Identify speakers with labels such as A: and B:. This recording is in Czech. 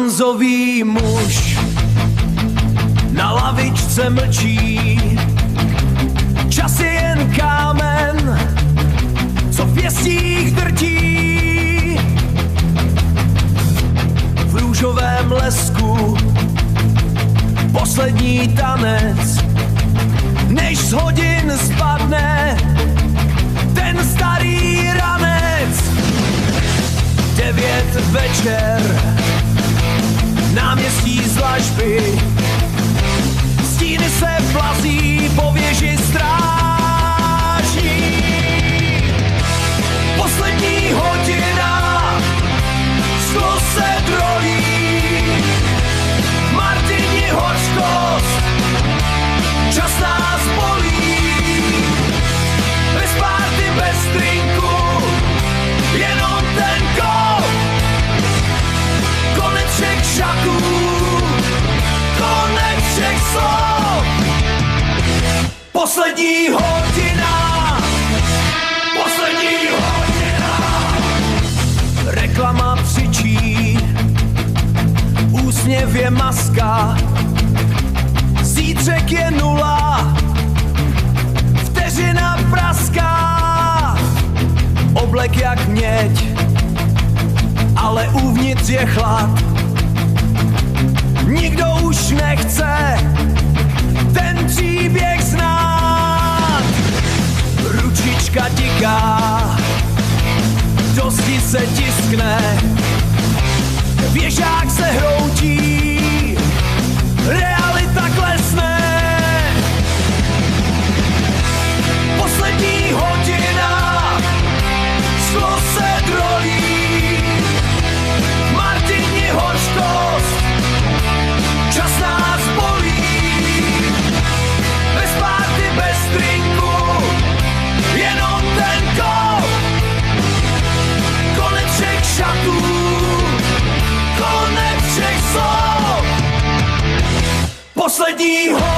A: bronzový muž na lavičce mlčí. Čas je jen kámen, co v pěstích drtí. V růžovém lesku poslední tanec, než z hodin spadne ten starý ranec. 9 večer, náměstí z dlažby, stíny se plazí po věži stráží. Poslední hodina, sklo se drolí, Martini hořkost, čas nás bolí. Bez párty, bez drinku, jenom ten kop, konec všech šaků, konec všech slov. Poslední hodina, poslední hodina. Reklama křičí, úsměv je maska, zítřek je nula, vteřina praská, oblek jak měď, ale uvnitř je chlad. Nikdo už nechce ten příběh znát. Ručička tiká, do zdi se tiskne, věžák se hroutí, realita klesne. Poslední hodina, sklo se drolí, Martini hořkost, čas nás bolí. Bez párty, bez drinku, jenom ten kop, konec všech šatů, konec všech slov. Poslední hodina.